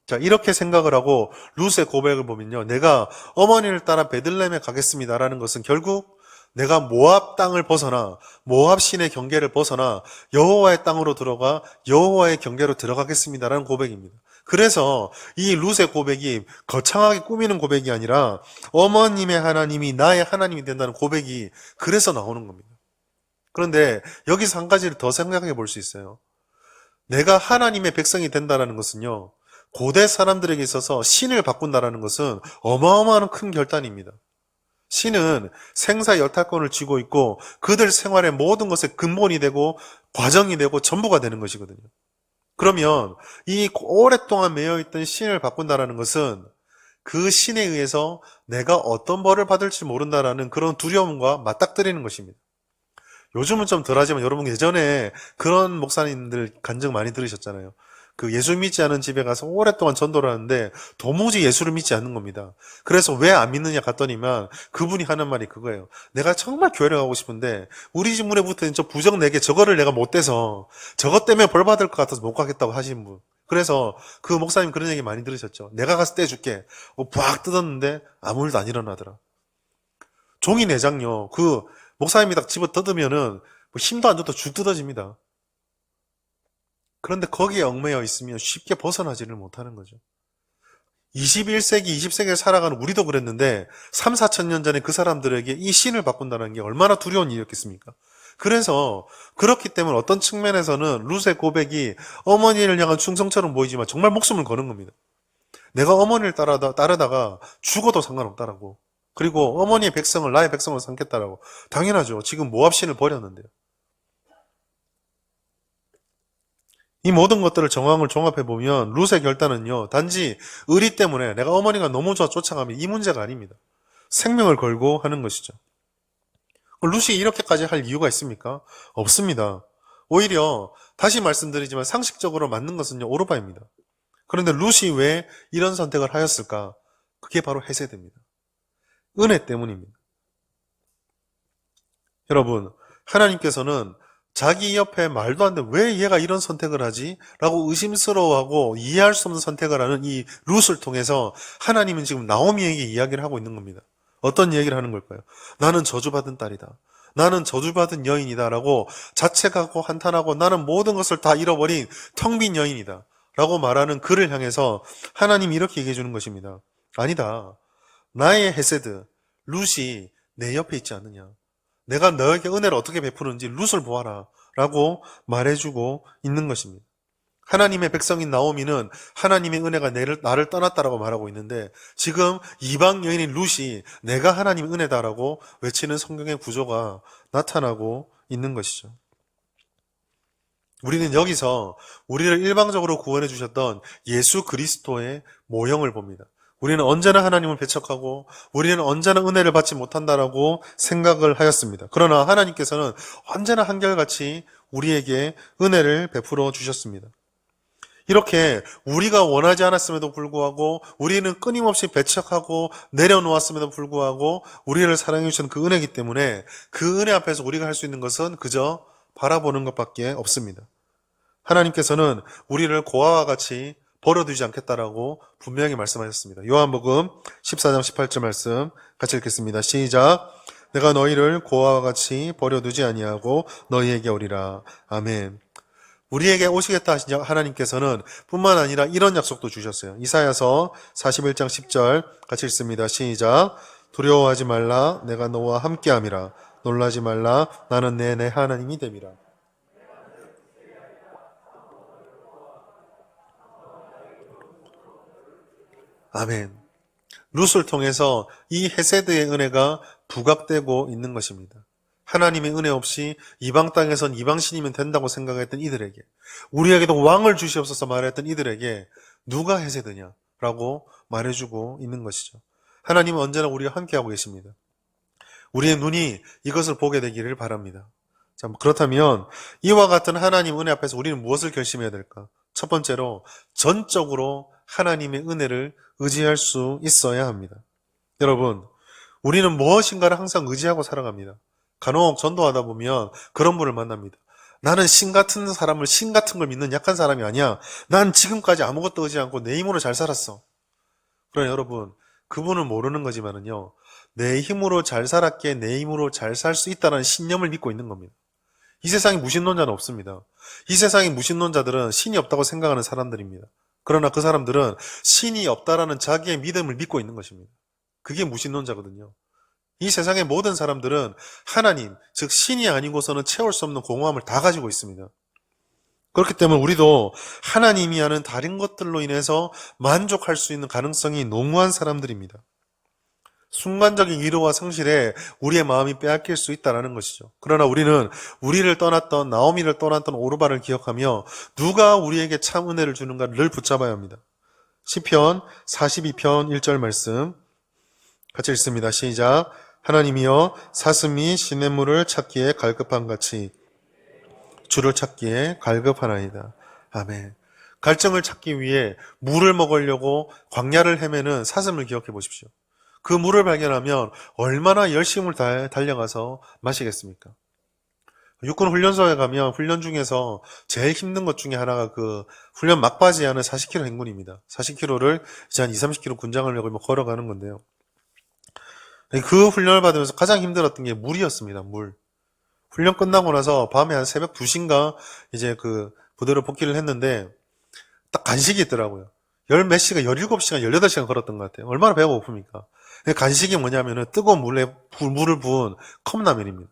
자, 이렇게 생각을 하고 룻의 고백을 보면요, 내가 어머니를 따라 베들레헴에 가겠습니다라는 것은 결국 내가 모압 땅을 벗어나 모압 신의 경계를 벗어나 여호와의 땅으로 들어가 여호와의 경계로 들어가겠습니다라는 고백입니다. 그래서 이 룻의 고백이 거창하게 꾸미는 고백이 아니라 어머님의 하나님이 나의 하나님이 된다는 고백이 그래서 나오는 겁니다. 그런데 여기서 한 가지를 더 생각해 볼 수 있어요. 내가 하나님의 백성이 된다는 것은요, 고대 사람들에게 있어서 신을 바꾼다는 것은 어마어마한 큰 결단입니다. 신은 생사 여탈권을 쥐고 있고 그들 생활의 모든 것의 근본이 되고 과정이 되고 전부가 되는 것이거든요. 그러면 이 오랫동안 매여있던 신을 바꾼다는 것은 그 신에 의해서 내가 어떤 벌을 받을지 모른다라는 그런 두려움과 맞닥뜨리는 것입니다. 요즘은 좀 덜하지만 여러분 예전에 그런 목사님들 간증 많이 들으셨잖아요. 그 예수 믿지 않은 집에 가서 오랫동안 전도를 하는데 도무지 예수를 믿지 않는 겁니다. 그래서 왜 안 믿느냐 갔더니만 그분이 하는 말이 그거예요. 내가 정말 교회를 가고 싶은데 우리 집 문에 붙어있는 저 부적 4개 저거를 내가 못 떼서 저것 때문에 벌 받을 것 같아서 못 가겠다고 하신 분. 그래서 그 목사님 그런 얘기 많이 들으셨죠. 내가 가서 떼줄게. 막 뜯었는데 아무 일도 안 일어나더라. 종이 내장요. 그 목사님이 딱 집어 뜯으면은 힘도 안 줘도 죽 뜯어집니다. 그런데 거기에 얽매여 있으면 쉽게 벗어나지를 못하는 거죠. 21세기, 20세기를 살아가는 우리도 그랬는데 3, 4천 년 전에 그 사람들에게 이 신을 바꾼다는 게 얼마나 두려운 일이었겠습니까? 그래서 그렇기 때문에 어떤 측면에서는 룻의 고백이 어머니를 향한 충성처럼 보이지만 정말 목숨을 거는 겁니다. 내가 어머니를 따르다가 죽어도 상관없다라고. 그리고 어머니의 백성을 나의 백성으로 삼겠다라고. 당연하죠. 지금 모압 신을 버렸는데요. 이 모든 것들을 정황을 종합해보면 룻의 결단은요, 단지 의리 때문에 내가 어머니가 너무 좋아 쫓아가면 이 문제가 아닙니다. 생명을 걸고 하는 것이죠. 룻이 이렇게까지 할 이유가 있습니까? 없습니다. 오히려 다시 말씀드리지만 상식적으로 맞는 것은요, 오르바입니다. 그런데 룻이 왜 이런 선택을 하였을까? 그게 바로 헤세드입니다. 은혜 때문입니다. 여러분, 하나님께서는 자기 옆에 말도 안 돼. 왜 얘가 이런 선택을 하지? 라고 의심스러워하고 이해할 수 없는 선택을 하는 이 룻을 통해서 하나님은 지금 나오미에게 이야기를 하고 있는 겁니다. 어떤 얘기를 하는 걸까요? 나는 저주받은 딸이다. 나는 저주받은 여인이다. 라고 자책하고 한탄하고 나는 모든 것을 다 잃어버린 텅 빈 여인이다. 라고 말하는 그를 향해서 하나님이 이렇게 얘기해 주는 것입니다. 아니다. 나의 헤세드, 룻이 내 옆에 있지 않느냐. 내가 너에게 은혜를 어떻게 베푸는지 룻을 보아라 라고 말해주고 있는 것입니다. 하나님의 백성인 나오미는 하나님의 은혜가 나를 떠났다라고 말하고 있는데 지금 이방 여인인 룻이 내가 하나님의 은혜다라고 외치는 성경의 구조가 나타나고 있는 것이죠. 우리는 여기서 우리를 일방적으로 구원해 주셨던 예수 그리스도의 모형을 봅니다. 우리는 언제나 하나님을 배척하고 우리는 언제나 은혜를 받지 못한다라고 생각을 하였습니다. 그러나 하나님께서는 언제나 한결같이 우리에게 은혜를 베풀어 주셨습니다. 이렇게 우리가 원하지 않았음에도 불구하고 우리는 끊임없이 배척하고 내려놓았음에도 불구하고 우리를 사랑해 주신 그 은혜이기 때문에 그 은혜 앞에서 우리가 할 수 있는 것은 그저 바라보는 것밖에 없습니다. 하나님께서는 우리를 고아와 같이 버려두지 않겠다라고 분명히 말씀하셨습니다. 요한복음 14장 18절 말씀 같이 읽겠습니다. 시작. 내가 너희를 고아와 같이 버려두지 아니하고 너희에게 오리라. 아멘. 우리에게 오시겠다 하신 하나님께서는 뿐만 아니라 이런 약속도 주셨어요. 이사야서 41장 10절 같이 읽습니다. 시작. 두려워하지 말라. 내가 너와 함께함이라. 놀라지 말라. 나는 내 하나님이 됨이라. 아멘. 룻을 통해서 이 헤세드의 은혜가 부각되고 있는 것입니다. 하나님의 은혜 없이 이방 땅에선 이방신이면 된다고 생각했던 이들에게, 우리에게도 왕을 주시옵소서 말했던 이들에게 누가 헤세드냐라고 말해주고 있는 것이죠. 하나님은 언제나 우리와 함께하고 계십니다. 우리의 눈이 이것을 보게 되기를 바랍니다. 자, 그렇다면 이와 같은 하나님 은혜 앞에서 우리는 무엇을 결심해야 될까? 첫 번째로 전적으로 하나님의 은혜를 의지할 수 있어야 합니다. 여러분, 우리는 무엇인가를 항상 의지하고 살아갑니다. 간혹 전도하다 보면 그런 분을 만납니다. 나는 신 같은 사람을, 신 같은 걸 믿는 약한 사람이 아니야. 난 지금까지 아무것도 의지 않고 내 힘으로 잘 살았어. 그러나 여러분, 그분은 모르는 거지만은요, 내 힘으로 잘 살았기에 내 힘으로 잘 살 수 있다는 신념을 믿고 있는 겁니다. 이 세상에 무신론자는 없습니다. 이 세상에 무신론자들은 신이 없다고 생각하는 사람들입니다. 그러나 그 사람들은 신이 없다라는 자기의 믿음을 믿고 있는 것입니다. 그게 무신론자거든요. 이 세상의 모든 사람들은 하나님, 즉 신이 아니고서는 채울 수 없는 공허함을 다 가지고 있습니다. 그렇기 때문에 우리도 하나님이 하는 다른 것들로 인해서 만족할 수 있는 가능성이 농후한 사람들입니다. 순간적인 위로와 상실에 우리의 마음이 빼앗길 수 있다는 것이죠. 그러나 우리는 우리를 떠났던, 나오미를 떠났던 오르바를 기억하며 누가 우리에게 참 은혜를 주는가를 늘 붙잡아야 합니다. 시편 42편 1절 말씀 같이 읽습니다. 시작. 하나님이여, 사슴이 시냇물을 찾기에 갈급함같이 주를 찾기에 갈급하나이다. 아멘. 갈증을 찾기 위해 물을 먹으려고 광야를 헤매는 사슴을 기억해 보십시오. 그 물을 발견하면 얼마나 열심을 달려가서 마시겠습니까? 육군 훈련소에 가면 훈련 중에서 제일 힘든 것 중에 하나가 그 훈련 막바지에 하는 40km 행군입니다. 40km를 이제 한 2-30km 군장을 메고 걸어가는 건데요. 그 훈련을 받으면서 가장 힘들었던 게 물이었습니다. 물. 훈련 끝나고 나서 밤에 한 새벽 2시인가 이제 그 부대로 복귀를 했는데 딱 간식이 있더라고요. 열 몇 시간, 17시간, 18시간 걸었던 것 같아요. 얼마나 배가 고픕니까? 간식이 뭐냐면은 뜨거운 물을 부은 컵라면입니다.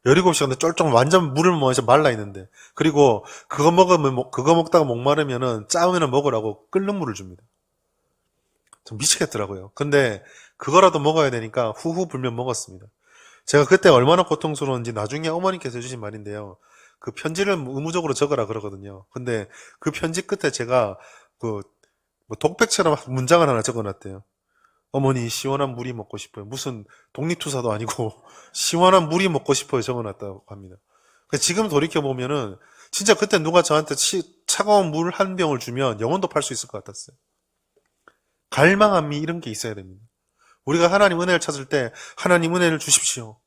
17시간 쫄쫄 완전 물을 마셔 말라 있는데, 그리고 그거 먹다가 목마르면은 짜면은 먹으라고 끓는 물을 줍니다. 좀 미치겠더라고요. 근데 그거라도 먹어야 되니까 후후 불면 먹었습니다. 제가 그때 얼마나 고통스러운지 나중에 어머니께서 해주신 말인데요. 그 편지를 의무적으로 적으라 그러거든요. 근데 그 편지 끝에 제가 그 독백처럼 문장을 하나 적어놨대요. 어머니, 시원한 물이 먹고 싶어요. 무슨 독립투사도 아니고 시원한 물이 먹고 싶어요 적어놨다고 합니다. 지금 돌이켜보면은 진짜 그때 누가 저한테 차가운 물 한 병을 주면 영혼도 팔 수 있을 것 같았어요. 갈망함이 이런 게 있어야 됩니다. 우리가 하나님 은혜를 찾을 때 하나님 은혜를 주십시오.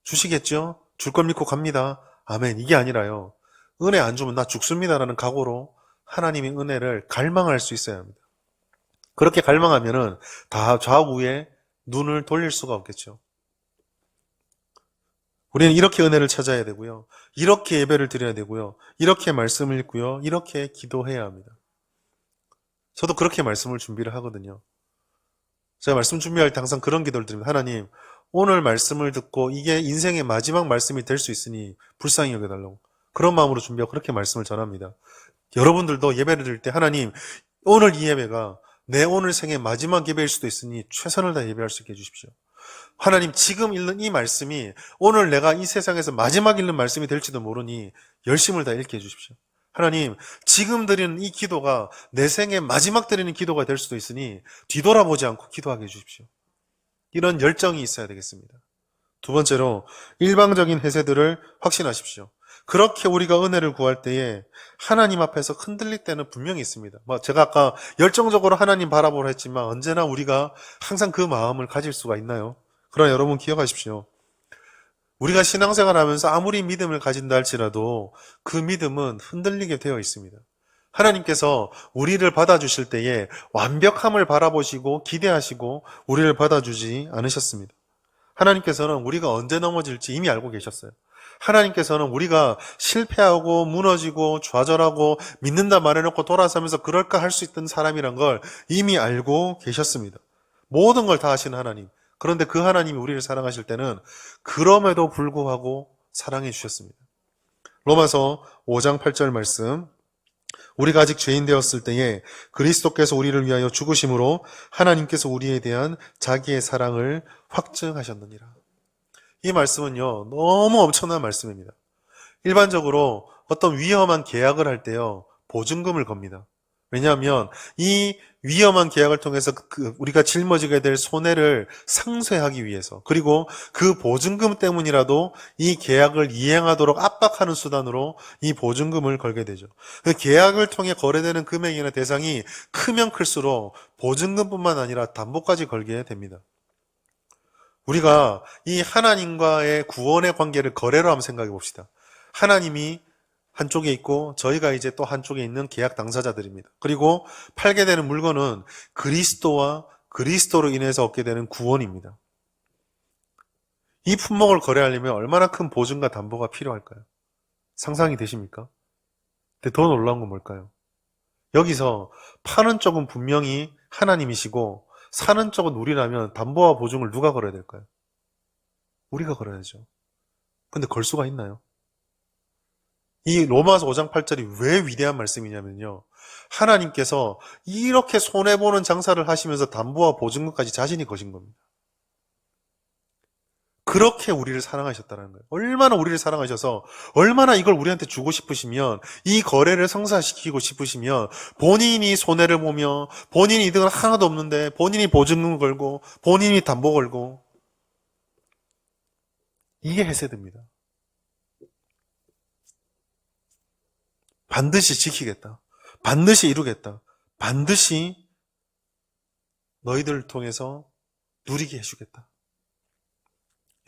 주시겠죠? 줄 걸 믿고 갑니다. 아멘. 이게 아니라요. 은혜 안 주면 나 죽습니다라는 각오로 하나님의 은혜를 갈망할 수 있어야 합니다. 그렇게 갈망하면은 다 좌우에 눈을 돌릴 수가 없겠죠. 우리는 이렇게 은혜를 찾아야 되고요. 이렇게 예배를 드려야 되고요. 이렇게 말씀을 읽고요. 이렇게 기도해야 합니다. 저도 그렇게 말씀을 준비를 하거든요. 제가 말씀 준비할 때 항상 그런 기도를 드립니다. 하나님, 오늘 말씀을 듣고 이게 인생의 마지막 말씀이 될 수 있으니 불쌍히 여겨달라고. 그런 마음으로 준비하고 그렇게 말씀을 전합니다. 여러분들도 예배를 드릴 때 하나님, 오늘 이 예배가 내 오늘 생의 마지막 예배일 수도 있으니 최선을 다해 예배할 수 있게 해주십시오. 하나님, 지금 읽는 이 말씀이 오늘 내가 이 세상에서 마지막 읽는 말씀이 될지도 모르니 열심을 다해 읽게 해주십시오. 하나님, 지금 드리는 이 기도가 내 생의 마지막 드리는 기도가 될 수도 있으니 뒤돌아보지 않고 기도하게 해주십시오. 이런 열정이 있어야 되겠습니다. 두 번째로 일방적인 해세들을 확신하십시오. 그렇게 우리가 은혜를 구할 때에 하나님 앞에서 흔들릴 때는 분명히 있습니다. 제가 아까 열정적으로 하나님 바라보라 했지만 언제나 우리가 항상 그 마음을 가질 수가 있나요? 그러나 여러분 기억하십시오. 우리가 신앙생활 하면서 아무리 믿음을 가진다 할지라도 그 믿음은 흔들리게 되어 있습니다. 하나님께서 우리를 받아주실 때에 완벽함을 바라보시고 기대하시고 우리를 받아주지 않으셨습니다. 하나님께서는 우리가 언제 넘어질지 이미 알고 계셨어요. 하나님께서는 우리가 실패하고 무너지고 좌절하고 믿는다 말해놓고 돌아서면서 그럴까 할 수 있던 사람이란 걸 이미 알고 계셨습니다. 모든 걸 다 하시는 하나님. 그런데 그 하나님이 우리를 사랑하실 때는 그럼에도 불구하고 사랑해 주셨습니다. 로마서 5장 8절 말씀. 우리가 아직 죄인 되었을 때에 그리스도께서 우리를 위하여 죽으심으로 하나님께서 우리에 대한 자기의 사랑을 확증하셨느니라. 이 말씀은요, 너무 엄청난 말씀입니다. 일반적으로 어떤 위험한 계약을 할 때요, 보증금을 겁니다. 왜냐하면 이 위험한 계약을 통해서 우리가 짊어지게 될 손해를 상쇄하기 위해서, 그리고 그 보증금 때문이라도 이 계약을 이행하도록 압박하는 수단으로 이 보증금을 걸게 되죠. 그 계약을 통해 거래되는 금액이나 대상이 크면 클수록 보증금뿐만 아니라 담보까지 걸게 됩니다. 우리가 이 하나님과의 구원의 관계를 거래로 한번 생각해 봅시다. 하나님이 한쪽에 있고 저희가 이제 또 한쪽에 있는 계약 당사자들입니다. 그리고 팔게 되는 물건은 그리스도와 그리스도로 인해서 얻게 되는 구원입니다. 이 품목을 거래하려면 얼마나 큰 보증과 담보가 필요할까요? 상상이 되십니까? 근데 더 놀라운 건 뭘까요? 여기서 파는 쪽은 분명히 하나님이시고 사는 쪽은 우리라면 담보와 보증을 누가 걸어야 될까요? 우리가 걸어야죠. 근데 걸 수가 있나요? 이 로마서 5장 8절이 왜 위대한 말씀이냐면요. 하나님께서 이렇게 손해보는 장사를 하시면서 담보와 보증금까지 자신이 거신 겁니다. 그렇게 우리를 사랑하셨다는 거예요. 얼마나 우리를 사랑하셔서 얼마나 이걸 우리한테 주고 싶으시면 이 거래를 성사시키고 싶으시면 본인이 손해를 보며 본인이 이득은 하나도 없는데 본인이 보증금 걸고 본인이 담보 걸고 이게 헤세드입니다. 반드시 지키겠다. 반드시 이루겠다. 반드시 너희들을 통해서 누리게 해주겠다.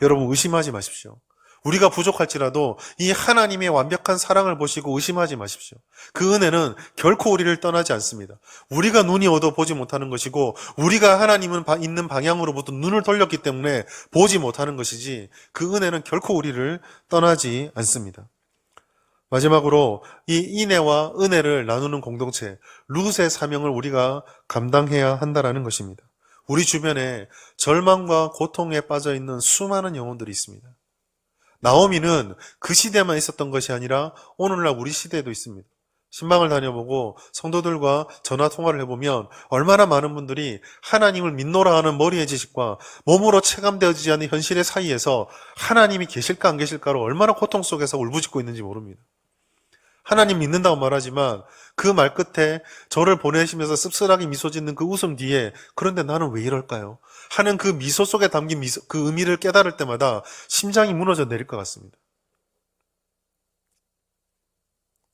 여러분 의심하지 마십시오. 우리가 부족할지라도 이 하나님의 완벽한 사랑을 보시고 의심하지 마십시오. 그 은혜는 결코 우리를 떠나지 않습니다. 우리가 눈이 얻어 보지 못하는 것이고 우리가 하나님은 있는 방향으로부터 눈을 돌렸기 때문에 보지 못하는 것이지 그 은혜는 결코 우리를 떠나지 않습니다. 마지막으로 이 인애와 은혜를 나누는 공동체, 룻의 사명을 우리가 감당해야 한다는 것입니다. 우리 주변에 절망과 고통에 빠져 있는 수많은 영혼들이 있습니다. 나오미는 그 시대만 있었던 것이 아니라 오늘날 우리 시대에도 있습니다. 신방을 다녀보고 성도들과 전화 통화를 해보면 얼마나 많은 분들이 하나님을 믿노라 하는 머리의 지식과 몸으로 체감되어지지 않는 현실의 사이에서 하나님이 계실까 안 계실까로 얼마나 고통 속에서 울부짖고 있는지 모릅니다. 하나님 믿는다고 말하지만 그 말 끝에 저를 보내시면서 씁쓸하게 미소 짓는 그 웃음 뒤에 그런데 나는 왜 이럴까요? 하는 그 미소 속에 담긴 그 의미를 깨달을 때마다 심장이 무너져 내릴 것 같습니다.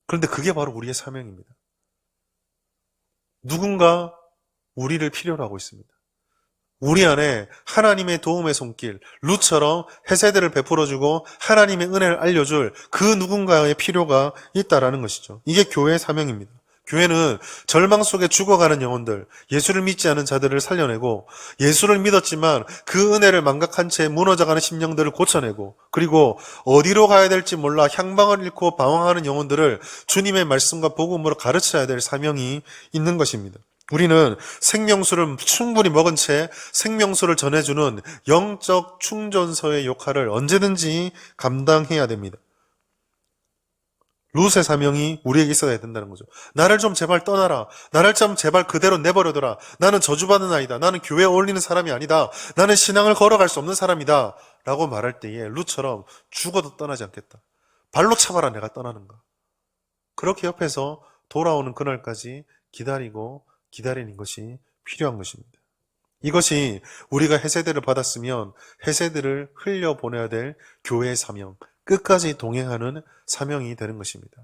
그런데 그게 바로 우리의 사명입니다. 누군가 우리를 필요로 하고 있습니다. 우리 안에 하나님의 도움의 손길, 룻처럼 헤세드를 베풀어주고 하나님의 은혜를 알려줄 그 누군가의 필요가 있다라는 것이죠. 이게 교회의 사명입니다. 교회는 절망 속에 죽어가는 영혼들, 예수를 믿지 않은 자들을 살려내고 예수를 믿었지만 그 은혜를 망각한 채 무너져가는 심령들을 고쳐내고 그리고 어디로 가야 될지 몰라 향방을 잃고 방황하는 영혼들을 주님의 말씀과 복음으로 가르쳐야 될 사명이 있는 것입니다. 우리는 생명수를 충분히 먹은 채 생명수를 전해주는 영적 충전소의 역할을 언제든지 감당해야 됩니다. 룻의 사명이 우리에게 있어야 된다는 거죠. 나를 좀 제발 떠나라. 나를 좀 제발 그대로 내버려둬라. 나는 저주받는 아이다. 나는 교회에 어울리는 사람이 아니다. 나는 신앙을 걸어갈 수 없는 사람이다. 라고 말할 때에 룻처럼 죽어도 떠나지 않겠다. 발로 차봐라 내가 떠나는가. 그렇게 옆에서 돌아오는 그날까지 기다리는 것이 필요한 것입니다. 이것이 우리가 헤세드를 받았으면 헤세드를 흘려보내야 될 교회의 사명, 끝까지 동행하는 사명이 되는 것입니다.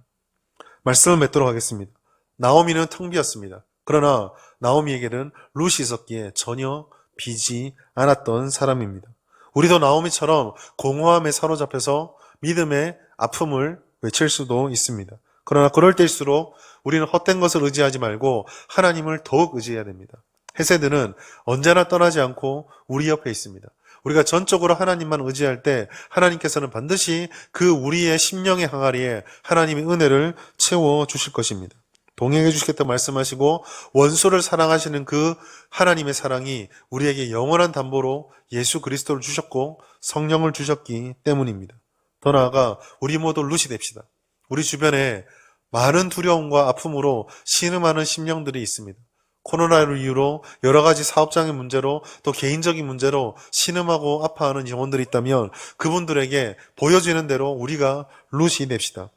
말씀을 맺도록 하겠습니다. 나오미는 텅 비었습니다. 그러나 나오미에게는 룻이 있었기에 전혀 비지 않았던 사람입니다. 우리도 나오미처럼 공허함에 사로잡혀서 믿음의 아픔을 외칠 수도 있습니다. 그러나 그럴 때일수록 우리는 헛된 것을 의지하지 말고 하나님을 더욱 의지해야 됩니다. 헤세드는 언제나 떠나지 않고 우리 옆에 있습니다. 우리가 전적으로 하나님만 의지할 때 하나님께서는 반드시 그 우리의 심령의 항아리에 하나님의 은혜를 채워주실 것입니다. 동행해 주시겠다고 말씀하시고 원수를 사랑하시는 그 하나님의 사랑이 우리에게 영원한 담보로 예수 그리스도를 주셨고 성령을 주셨기 때문입니다. 더 나아가 우리 모두 룻이 됩시다. 우리 주변에 많은 두려움과 아픔으로 신음하는 심령들이 있습니다. 코로나를 이유로 여러 가지 사업장의 문제로 또 개인적인 문제로 신음하고 아파하는 영혼들이 있다면 그분들에게 보여지는 대로 우리가 룻이 됩시다.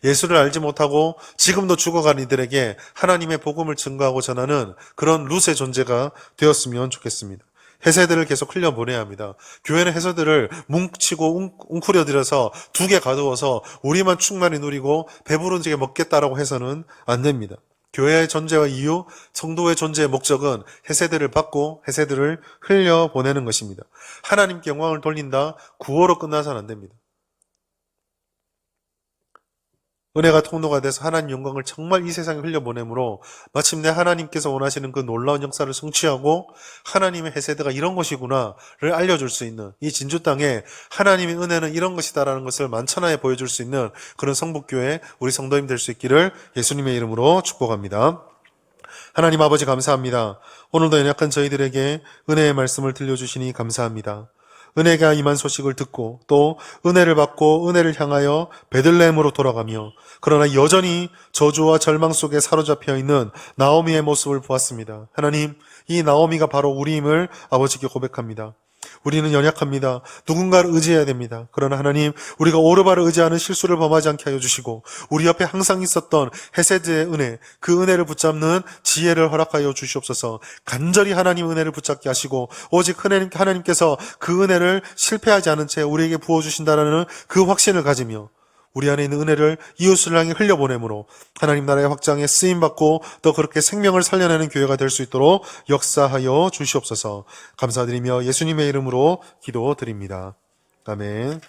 예수를 알지 못하고 지금도 죽어가는 이들에게 하나님의 복음을 증거하고 전하는 그런 룻의 존재가 되었으면 좋겠습니다. 해세들을 계속 흘려보내야 합니다. 교회는 해세들을 뭉치고 웅크려들여서 두 개 가두어서 우리만 충만히 누리고 배부른지게 먹겠다라고 해서는 안 됩니다. 교회의 존재와 이유, 성도의 존재의 목적은 해세들을 받고 해세들을 흘려보내는 것입니다. 하나님께 영광을 돌린다, 구호로 끝나서는 안 됩니다. 은혜가 통로가 돼서 하나님 영광을 정말 이 세상에 흘려보내므로 마침내 하나님께서 원하시는 그 놀라운 역사를 성취하고 하나님의 해세드가 이런 것이구나를 알려줄 수 있는 이 진주 땅에 하나님의 은혜는 이런 것이다라는 것을 만천하에 보여줄 수 있는 그런 성북교회 우리 성도님 될 수 있기를 예수님의 이름으로 축복합니다. 하나님 아버지 감사합니다. 오늘도 연약한 저희들에게 은혜의 말씀을 들려주시니 감사합니다. 은혜가 임한 소식을 듣고 또 은혜를 받고 은혜를 향하여 베들레헴으로 돌아가며 그러나 여전히 저주와 절망 속에 사로잡혀 있는 나오미의 모습을 보았습니다. 하나님, 이 나오미가 바로 우리임을 아버지께 고백합니다. 우리는 연약합니다. 누군가를 의지해야 됩니다. 그러나 하나님, 우리가 오르바를 의지하는 실수를 범하지 않게 하여 주시고 우리 옆에 항상 있었던 헤세드의 은혜, 그 은혜를 붙잡는 지혜를 허락하여 주시옵소서. 간절히 하나님 은혜를 붙잡게 하시고 오직 하나님께서 그 은혜를 실패하지 않은 채 우리에게 부어주신다는 그 확신을 가지며 우리 안에 있는 은혜를 이웃을 향해 흘려보내므로 하나님 나라의 확장에 쓰임받고 또 그렇게 생명을 살려내는 교회가 될 수 있도록 역사하여 주시옵소서. 감사드리며 예수님의 이름으로 기도드립니다. 아멘.